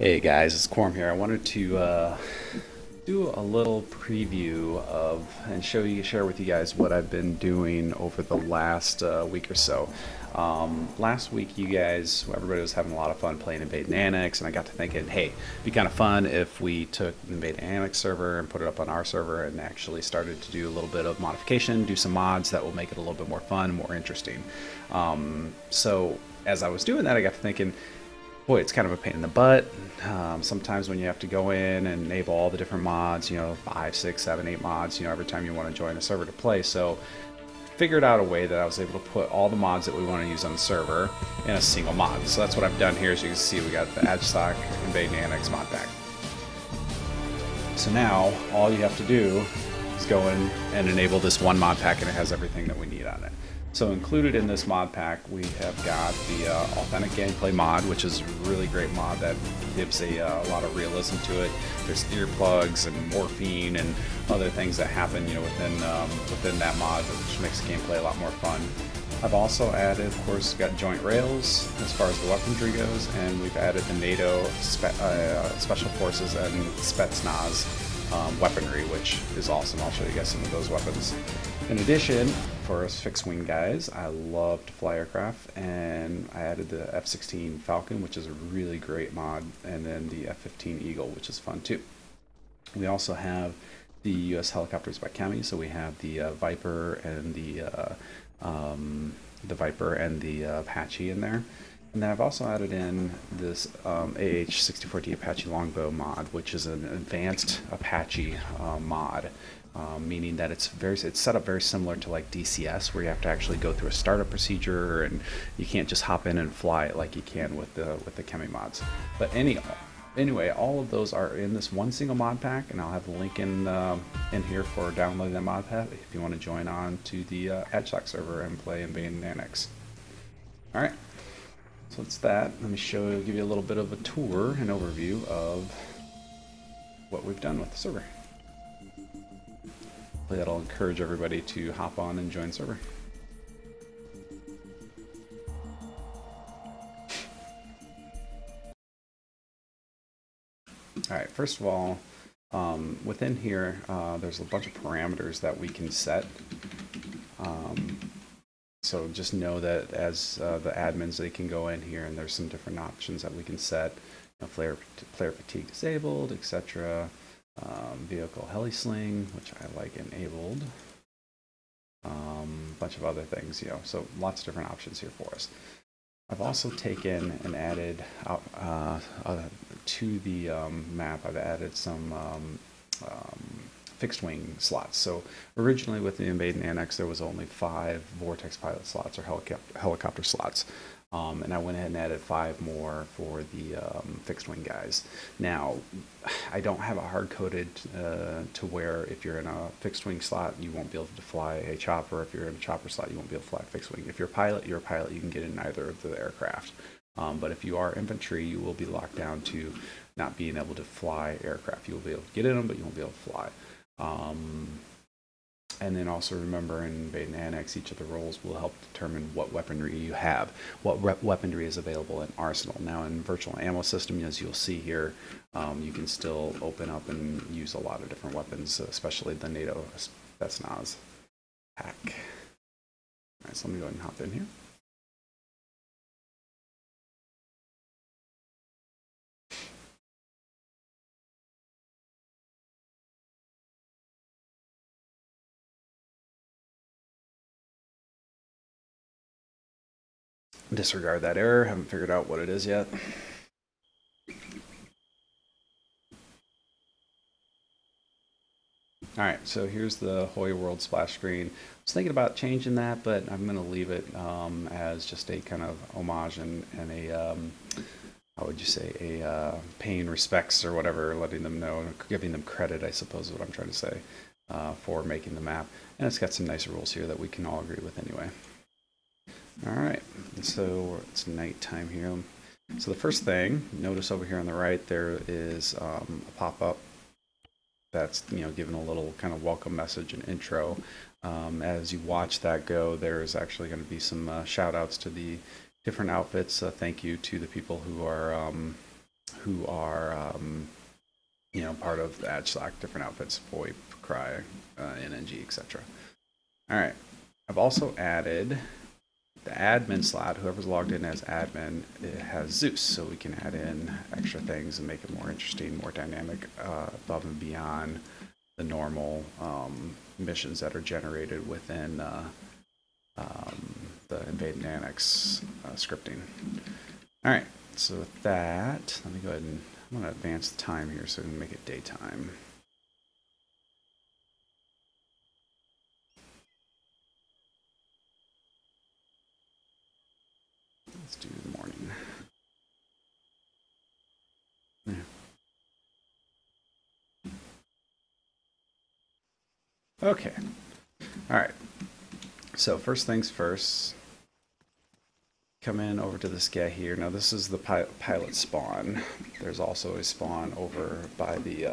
Hey guys, it's Quorum here. I wanted to do a little preview of and share with you guys what I've been doing over the last week or so. Last week, everybody was having a lot of fun playing Invade and Annex, and I got to thinking, hey, it'd be kind of fun if we took the Invade and Annex server and put it up on our server and actually started to do a little bit of modification, do some mods that will make it a little bit more fun, more interesting. So as I was doing that, I got to thinking, boy, it's kind of a pain in the butt. Sometimes when you have to go in and enable all the different mods, 5, 6, 7, 8 mods, every time you want to join a server to play. So figured out a way that I was able to put all the mods that we want to use on the server in a single mod. So that's what I've done here. As you can see, we got the AJSOC Invade and Annex Modpack. So now all you have to do is go in and enable this one mod pack, and it has everything that we need on it. So included in this mod pack, we have got the authentic gameplay mod, which is a really great mod that gives a lot of realism to it. There's earplugs and morphine and other things that happen, within that mod, which makes gameplay a lot more fun. I've also added, of course, got joint rails as far as the weaponry goes, and we've added the NATO Special Forces and Spetsnaz weaponry, which is awesome. I'll show you guys some of those weapons. In addition, for us fixed wing guys, I love to fly aircraft, and I added the F16 Falcon, which is a really great mod, and then the F15 Eagle, which is fun too. We also have the U.S. helicopters by Chemi, so we have the Viper and the Apache in there. And then I've also added in this AH-64D Apache Longbow mod, which is an advanced Apache mod, meaning that it's set up very similar to like DCS, where you have to actually go through a startup procedure, and you can't just hop in and fly it like you can with the Chemi mods. But anyway, all of those are in this one single mod pack, and I'll have the link in here for downloading that mod pack if you want to join on to the AJSOC server and play Invade and Annex. All right. So it's that. Let me give you a little bit of a tour and overview of what we've done with the server. Hopefully that'll encourage everybody to hop on and join the server. Alright, first of all, within here, there's a bunch of parameters that we can set. So just know that as the admins, they can go in here, and there's some different options that we can set. Player fatigue disabled, etc. Vehicle heli sling, which I like enabled. Bunch of other things, so lots of different options here for us. I've also taken and added to the map, I've added some fixed wing slots. So originally with the Invade and Annex, there was only 5 Vortex pilot slots or helicopter slots. And I went ahead and added 5 more for the fixed wing guys. Now, I don't have it hard-coded to where if you're in a fixed wing slot, you won't be able to fly a chopper. If you're in a chopper slot, you won't be able to fly a fixed wing. If you're a pilot, you're a pilot. You can get in either of the aircraft. But if you are infantry, you will be locked down to not being able to fly aircraft. You will be able to get in them, but you won't be able to fly. And then also remember, in Invade and Annex, each of the roles will help determine what weaponry you have, what weaponry is available in Arsenal. Now in Virtual Ammo System, as you'll see here, you can still open up and use a lot of different weapons, especially the NATO Spetsnaz pack. All right, so let me go ahead and hop in here. Disregard that error, haven't figured out what it is yet. Alright, so here's the Hoya World splash screen. I was thinking about changing that, but I'm going to leave it as just a kind of homage and a, how would you say, a paying respects or whatever, letting them know, giving them credit, I suppose is what I'm trying to say, for making the map. And it's got some nice rules here that we can all agree with anyway. Alright, so it's nighttime here. So the first thing, notice over here on the right, there is a pop-up that's giving a little kind of welcome message and intro. As you watch that go, there's actually going to be some shout outs to the different outfits. Thank you to the people who are who are, you know, part of the AJSOC, different outfits, VoIP, Cry, NNG, etc. All right, I've also added the admin slot. Whoever's logged in as admin, it has Zeus, so we can add in extra things and make it more interesting, more dynamic, above and beyond the normal missions that are generated within the Invade and Annex scripting. All right, so with that, let me go ahead and I'm going to advance the time here so we can make it daytime. Let's do the morning. Yeah. Okay. All right. So first things first, come in over to this guy here. Now this is the pilot spawn. There's also a spawn over by the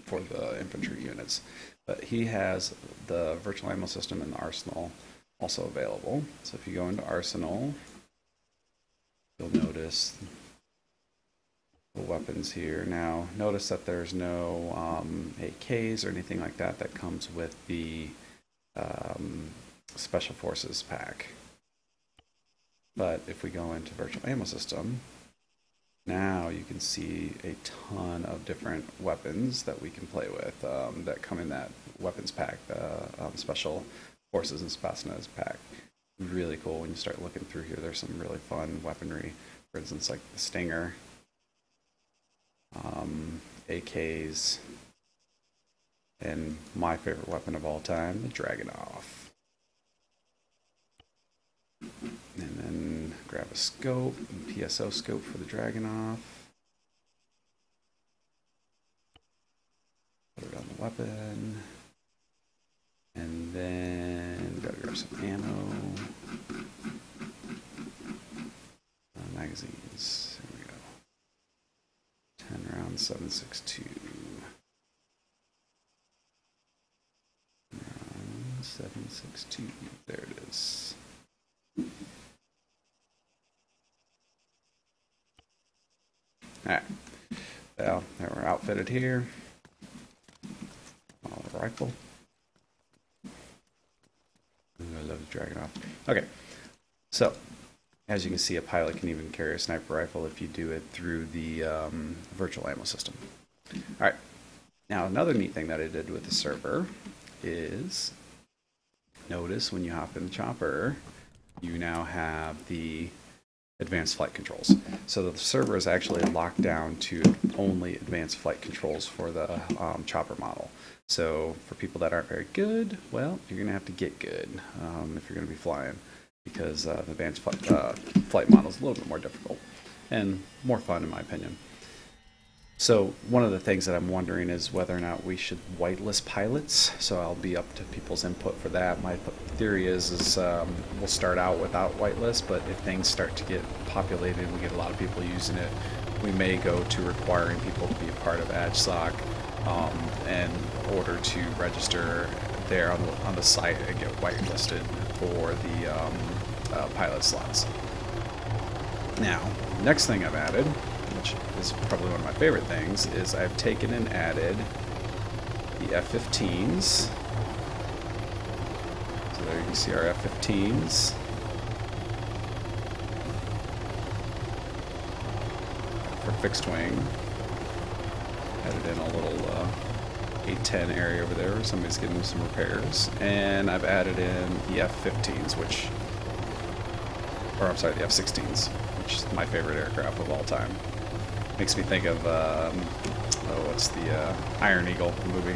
for the infantry units, but he has the virtual ammo system and the arsenal also available. So if you go into arsenal, you'll notice the weapons here. Now notice that there's no AKs or anything like that that comes with the Special Forces pack. But if we go into virtual ammo system, now you can see a ton of different weapons that we can play with that come in that weapons pack, Special Forces and Spetsnaz pack. Really cool when you start looking through here. There's some really fun weaponry. For instance, like the Stinger, AKs, and my favorite weapon of all time, the Dragunov. And then grab a scope, PSO scope for the Dragunov. Put it on the weapon. And then gotta grab some ammo. Magazines. Here we go. 10 round 7.62. 7.62. There it is. Alright, well, now we're outfitted here. The rifle. Ooh, I love the Dragunov. Okay, so as you can see, a pilot can even carry a sniper rifle if you do it through the virtual ammo system. Alright, now another neat thing that I did with the server is notice when you hop in the chopper, you now have the advanced flight controls. So the server is actually locked down to only advanced flight controls for the chopper model. So for people that aren't very good, well, you're going to have to get good if you're going to be flying, because the advanced flight model is a little bit more difficult and more fun in my opinion. So one of the things that I'm wondering is whether or not we should whitelist pilots. So I'll be up to people's input for that. My theory is we'll start out without whitelist, but if things start to get populated, we get a lot of people using it, we may go to requiring people to be a part of AJSOC in order to register there on the site and get whitelisted for the pilot slots. Now, next thing I've added, which is probably one of my favorite things, is I've taken and added the F-15s. So there you can see our F-15s. For fixed wing. Added in a little 810 area over there where somebody's getting some repairs. And I've added in the F-15s, or I'm sorry, the F-16s, which is my favorite aircraft of all time. Makes me think of, what's the Iron Eagle movie.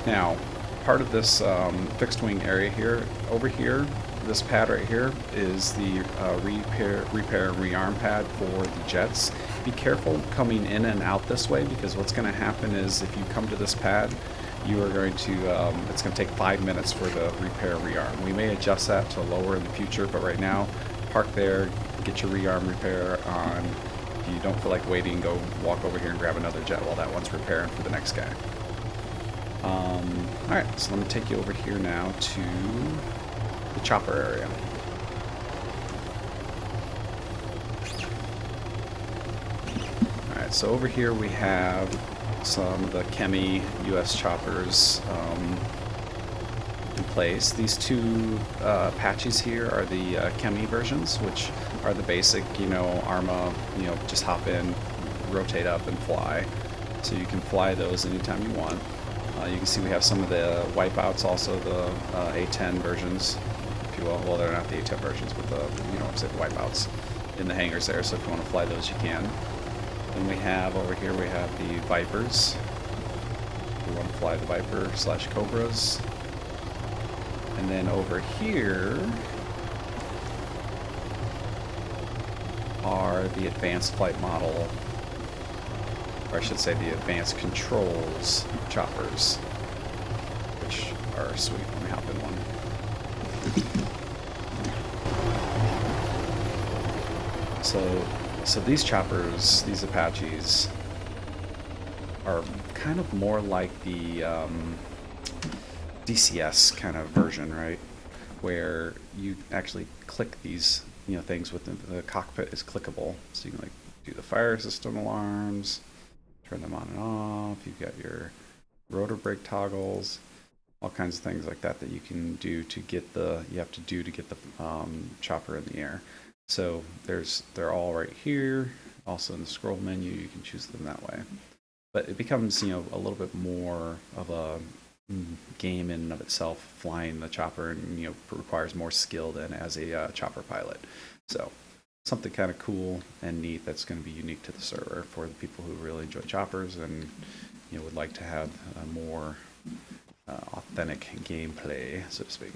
Now, part of this fixed wing area here, over here, this pad right here is the repair and rearm pad for the jets. Be careful coming in and out this way, because what's going to happen is if you come to this pad, you are going to, it's going to take 5 minutes for the repair rearm. We may adjust that to lower in the future, but right now, park there, get your rearm repair on. If you don't feel like waiting, go walk over here and grab another jet while that one's repairing for the next guy. Alright, so let me take you over here now to the chopper area. so over here we have some of the Chemi US choppers in place. These two Apaches here are the Chemi versions, which are the basic, you know, Arma, you know, just hop in, rotate up, and fly. So you can fly those anytime you want. You can see we have some of the wipeouts, also the A10 versions, if you will. Well, they're not the A10 versions, but the, you know what I'm saying, the wipeouts in the hangars there. So if you want to fly those, you can. Then we have over here, we have the Vipers. If you want to fly the Viper / Cobras. And then over here are the advanced flight model, or I should say the advanced controls choppers, which are sweet. Let me hop in one. So these choppers, these Apaches, are kind of more like the DCS kind of version, right? Where you actually click these, you know, things within the cockpit is clickable, so you can like do the fire system alarms, turn them on and off. You've got your rotor brake toggles, all kinds of things like that that you can do to get the chopper in the air. So they're all right here. Also in the scroll menu, you can choose them that way. But it becomes, you know, a little bit more of a game in and of itself, flying the chopper, and, you know, requires more skill than as a chopper pilot. So something kind of cool and neat that's going to be unique to the server for the people who really enjoy choppers and, you know, would like to have a more authentic gameplay, so to speak.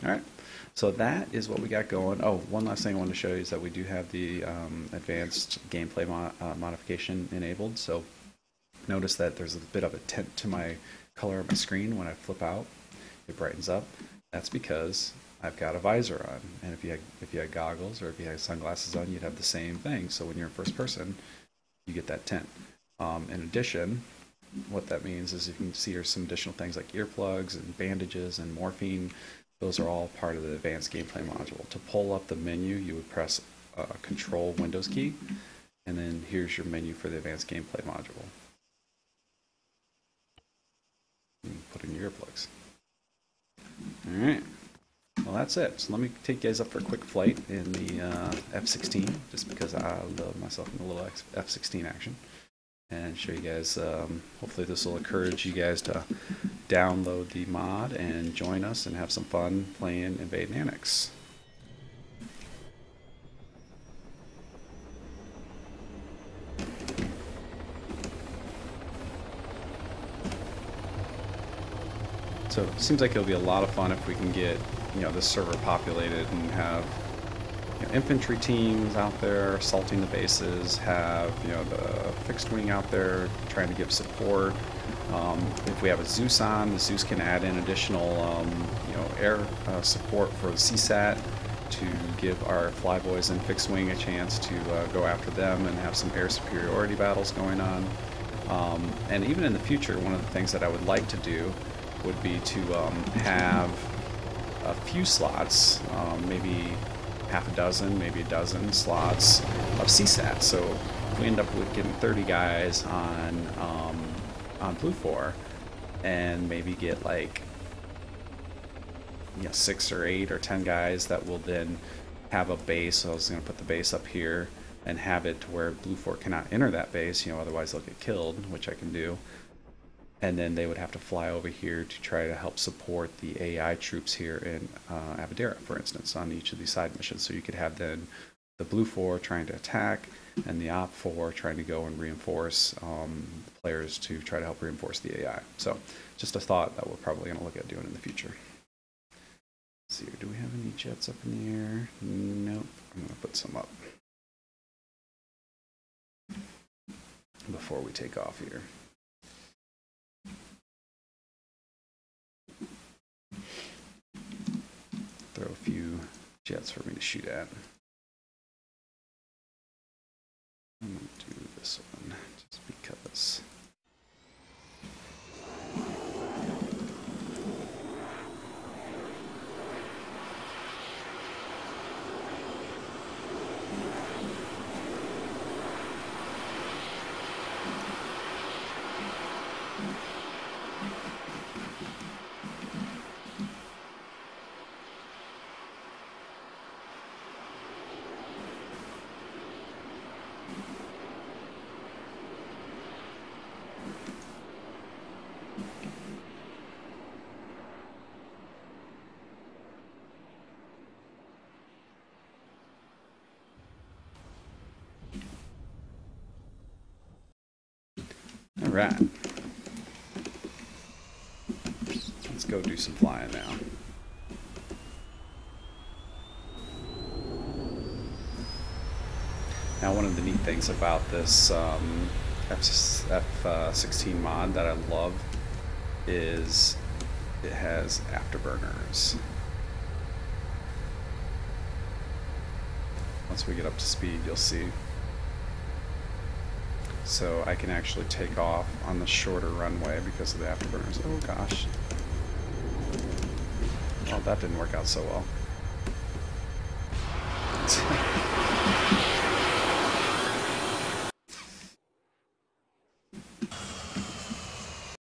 All right, so that is what we got going. Oh, one last thing I wanted to show you is that we do have the advanced gameplay modification enabled. So notice that there's a bit of a tint to my color of my screen when I flip out. It brightens up. That's because I've got a visor on, and if you had goggles or if you had sunglasses on, you'd have the same thing. So when you're in first person, you get that tint. In addition, what that means is you can see there's some additional things like earplugs and bandages and morphine. Those are all part of the advanced gameplay module. To pull up the menu, you would press Control Windows key, and then here's your menu for the advanced gameplay module. You put in your earplugs. All right. Well, that's it. So let me take you guys up for a quick flight in the F-16, just because I love myself in a little F-16 action, and show you guys. Hopefully this will encourage you guys to download the mod and join us and have some fun playing Invade and Annex. So it seems like it'll be a lot of fun if we can get, you know, this server populated and have, you know, infantry teams out there assaulting the bases, have, you know, the fixed wing out there trying to give support. If we have a Zeus on, the Zeus can add in additional, you know, air support for the CSAT to give our flyboys and fixed wing a chance to go after them and have some air superiority battles going on. And even in the future, one of the things that I would like to do would be to have a few slots, maybe half a dozen, maybe a dozen slots of CSAT. So if we end up with getting 30 guys on Blue 4, and maybe get like, you know, 6 or 8 or 10 guys that will then have a base. So I was going to put the base up here and have it to where Blue 4 cannot enter that base, you know, otherwise they'll get killed, which I can do. And then they would have to fly over here to try to help support the AI troops here in Abadera, for instance, on each of these side missions. So you could have then the Blue 4 trying to attack, and the Op 4 trying to go and reinforce players to try to help reinforce the AI. So just a thought that we're probably going to look at doing in the future. Let's see here, do we have any jets up in the air? Nope. I'm going to put some up before we take off here. Throw a few jets for me to shoot at. I'm going to do this one just because. Right. Let's go do some flying now. Now, one of the neat things about this F16 mod that I love is it has afterburners. Once we get up to speed, you'll see. So I can actually take off on the shorter runway because of the afterburners. Oh gosh. Well, that didn't work out so well.